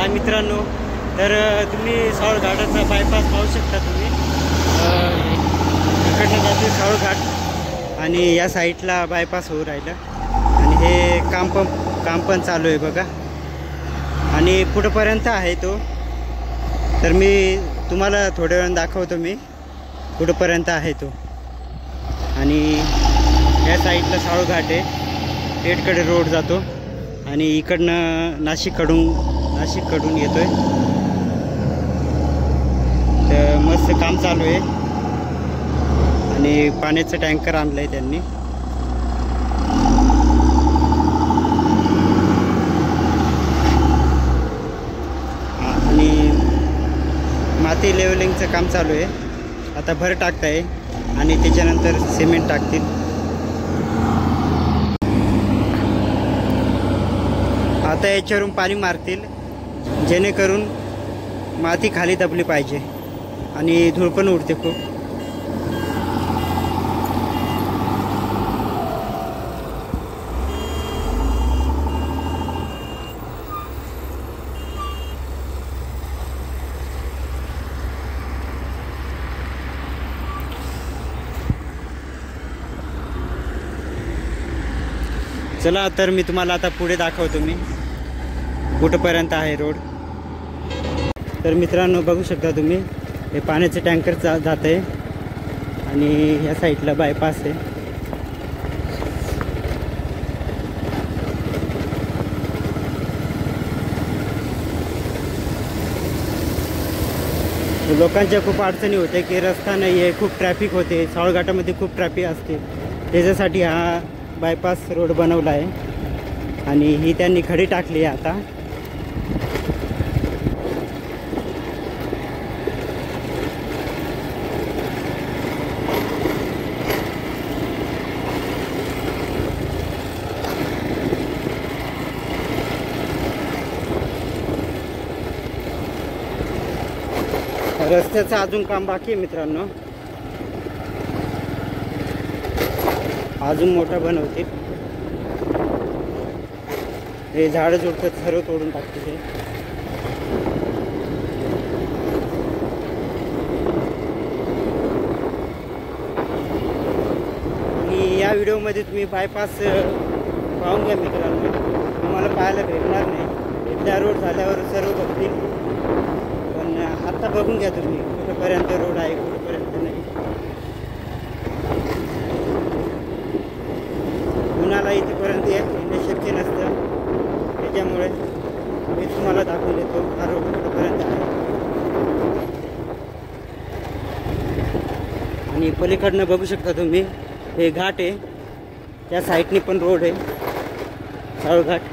हाय मित्रांनो, तर तुम्ही सावळ घाटाचा बायपास पाहू शकता तुम्ही. इकडनं जाते सावळ घाट आणि या साईडला बायपास होऊ राहिलं आणि हे काम पण चालू आहे बघा. आणि पुढंपर्यंत आहे तो, तर मी तुम्हाला थोड्या वेळानं दाखवतो. मी पुढंपर्यंत आहे तो आणि या साईडला सावळ घाट आहे, पेठकडे रोड जातो आणि इकडनं नाशिककडून येतोय. तर मस्त काम चालू आहे आणि पाण्याचं टँकर आणलंय त्यांनी. आणि माती लेवलिंगचं काम चालू आहे. आता भर टाकताय आणि त्याच्यानंतर सिमेंट टाकतील. आता याच्यावरून पाणी मारतील जेणेकरून माती खाली दबली पाहिजे आणि धूळ पण उडते खूप. चला तर मी तुम्हाला आता पुढे दाखवतो मी कुठंपर्यंत आहे रोड. तर मित्रांनो बघू शकता तुम्ही, हे पाण्याचे टँकर जात आहे आणि ह्या साईडला बायपास आहे. लोकांच्या खूप अडचणी होते की रस्ता नाही आहे, खूप ट्रॅफिक होते. सावळघाटामध्ये खूप ट्रॅफिक असते, त्याच्यासाठी हा बायपास रोड बनवला आहे आणि ही त्यांनी खडी टाकली आहे आता. रस्त्याचं अजून काम बाकी आहे मित्रांनो, अजून मोठा बनवतील. हे झाडं झुडपं सर्व तोडून टाकतील. आणि या व्हिडिओमध्ये तुम्ही बायपास पाहून घ्या मित्रांनो, तुम्हाला पाहायला भेटणार नाही. एकदा रोड झाल्यावर सर्व बघतील, पण आता बघून घ्या तुम्ही कुठंपर्यंत रोड आहे, कुठंपर्यंत नाही. कुणाला इथेपर्यंत येणं शक्य नसतं, त्याच्यामुळे मी तुम्हाला दाखवून देतो हा रोड कुठंपर्यंत आहे. आणि पलीकडनं बघू शकता तुम्ही, हे घाट आहे, त्या साईडनी पण रोड आहे, सावळ घाट.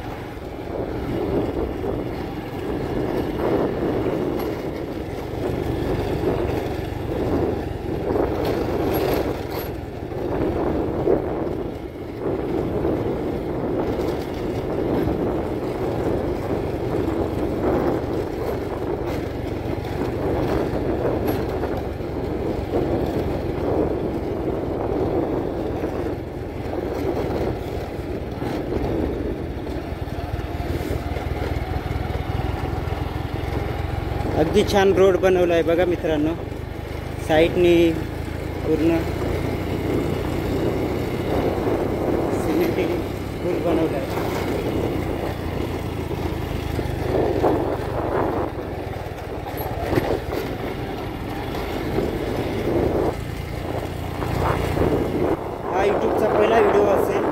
अगदी छान रोड बनवला आहे बघा मित्रांनो, साईडनी पूर्ण सिमेंटिंग पूल बनवला आहे. हा यूट्यूबचा पहिला व्हिडिओ असेल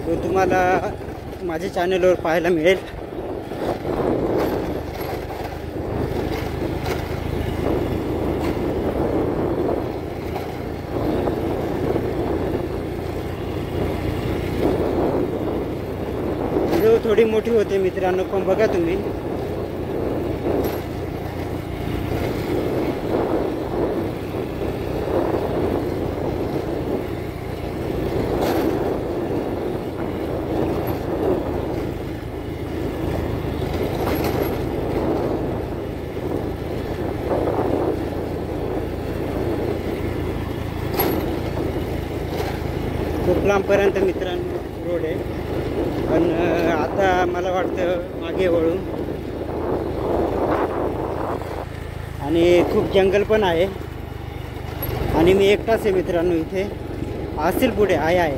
तो, तुम्हाला माझ्या चॅनलवर पाहायला मिळेल. व्हिडिओ थोडी मोठी होते मित्रांनो, पण बघा तुम्ही. लांबपर्यंत मित्रांनो रोड आहे, पण आता मला वाटतं मागे वळू. आणि खूप जंगल पण आहे आणि मी एकटाच आहे मित्रांनो इथे. असेल पुढे आहे.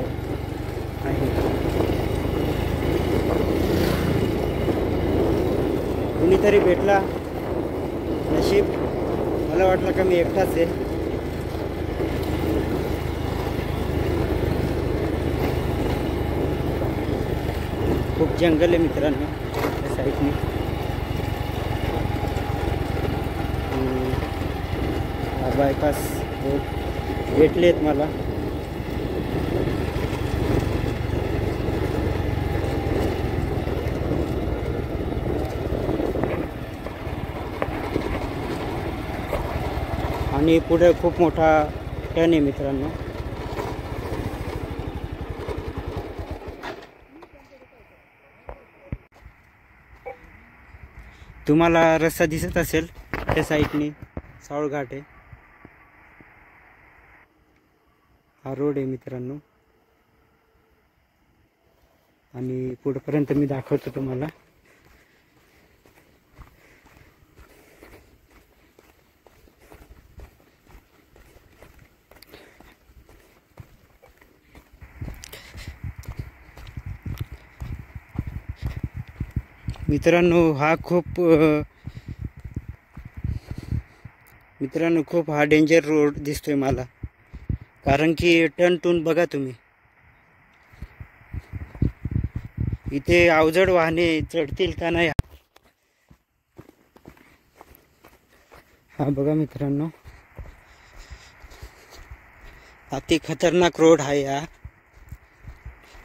कुणीतरी भेटला नशीब. मला वाटलं का मी एकटाच आहे. खूप जंगल आहे मित्रांनो त्या साईडने. बायपास रोड भेटलेत मला. आणि पुढे खूप मोठा टर्न आहे मित्रांनो. तुम्हाला रस्ता दिसत असेल त्या साईडने सावळघाट आहे. हा रोड आहे मित्रांनो आणि पुढेपर्यंत मी दाखवतो तुम्हाला. मित्रांनो हा डेंजर रोड दिसतोय मला, कारण की टर्न टून बघा तुम्ही. इथे अवजड वाहने चढतील का नाही हा बघा मित्रांनो. अति खतरनाक रोड आहे हा.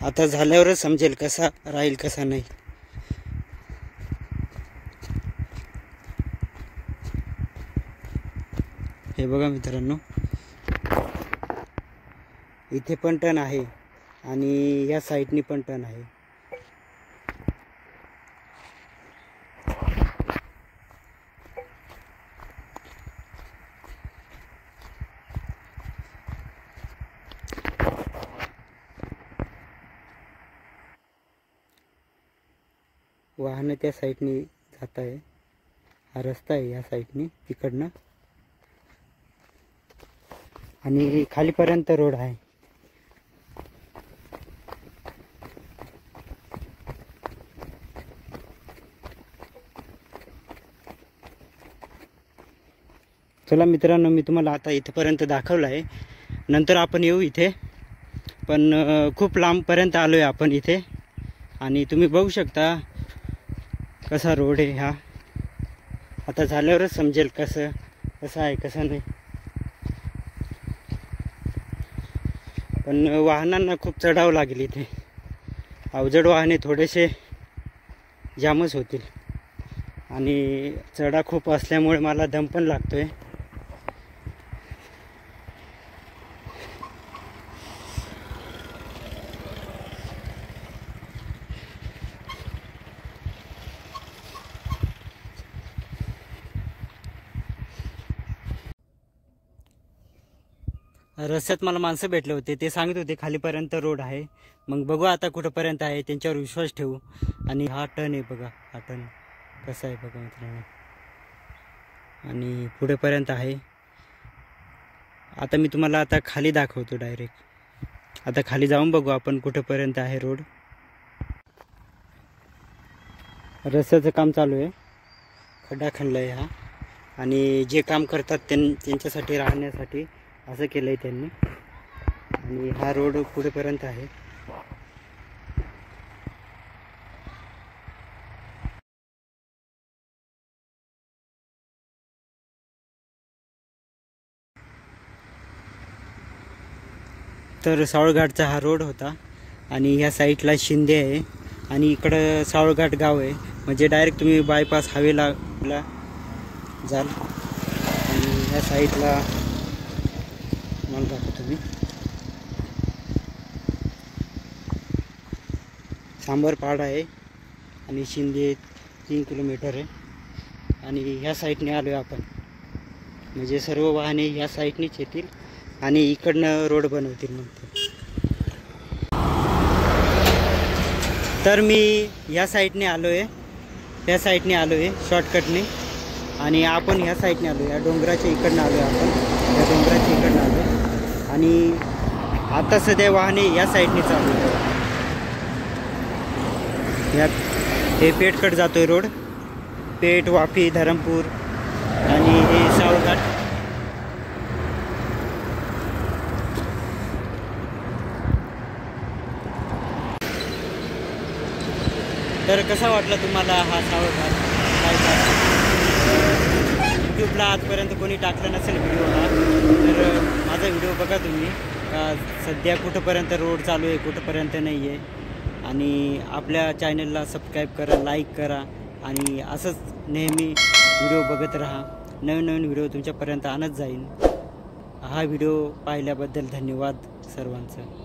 आता झाल्यावरच समजेल कसा राहील कसा नाही. हे बघा मित्रांनो, इथे पण टर्न आहे आणि या साईडनी पण टर्न आहे. वाहन त्या साईडनी जात आहे. हा रस्ता आहे या साईडनी तिकडनं आणि खालीपर्यंत रोड आहे. चला मित्रांनो, मी तुम्हाला आता इथेपर्यंत दाखवलं आहे. नंतर आपण येऊ इथे, पण खूप लांबपर्यंत आलो आहे आपण इथे. आणि तुम्ही बघू शकता कसा रोड आहे हा. आता झाल्यावरच समजेल कसं आहे कसं नाही. पण वाहनांना खूप चढावं लागेल इथे. अवजड वाहने थोडेसे जामच होतील आणि चढा खूप असल्यामुळे मला दम पण लागतोय. रस्त्यात मला माणसं भेटले होते, ते सांगत होते खालीपर्यंत रोड आहे. मग बघू आता कुठंपर्यंत आहे, त्यांच्यावर विश्वास ठेवू. आणि हा टर्न आहे बघा, हा टर्न कसा आहे बघा मित्रांनो. आणि पुढेपर्यंत आहे. आता मी तुम्हाला आता खाली दाखवतो डायरेक्ट. आता खाली जाऊन बघू आपण कुठेपर्यंत आहे रोड. रस्त्याचं काम चालू आहे, खड्डा खणला आहे हा. आणि जे काम करतात त्यांच्यासाठी राहण्यासाठी असं केलं आहे त्यांनी. आणि हा रोड पुढेपर्यंत आहे. तर सावळघाटचा हा रोड होता आणि ह्या साईडला शिंदे आहे आणि इकडं सावळघाट गाव आहे. म्हणजे डायरेक्ट तुम्ही बायपास हायवेला जाल. आणि ह्या साईडला मला दाखवतो तुम्ही सांबरपाड आहे आणि शिंदे 3 किलोमीटर आहे. आणि ह्या साईडने आलो आहे आपण. म्हणजे सर्व वाहने ह्या साईडनेच येतील आणि इकडनं रोड बनवतील मग ते. तर मी ह्या साईडने आलो आहे, त्या साईडने आलो आहे शॉर्टकटने, आणि आपण ह्या साईडने आलो आहे, या डोंगराच्या इकडनं आलो आहे आपण, या डोंगराच्या इकडनं आलो आहे. आणि आता सध्या वाहने या साईडने चालू आहे. यात हे पेठकडे जातो आहे रोड, पेठ, वाफी, धरमपूर आणि हे सावघाट. तर कसा वाटला तुम्हाला हा सावघाट? यूट्यूबला आजपर्यंत कोणी टाकलं नसेल व्हिडिओ हा, तर माझा व्हिडिओ बघा तुम्ही, सध्या कुठंपर्यंत रोड चालू आहे, कुठंपर्यंत नाही आहे. आणि आपल्या चॅनलला सबस्क्राईब करा, लाईक करा, आणि असंच नेहमी व्हिडिओ बघत राहा. नवीन नवीन व्हिडिओ तुमच्यापर्यंत आणत जाईन. हा व्हिडिओ पाहिल्याबद्दल धन्यवाद सर्वांचं.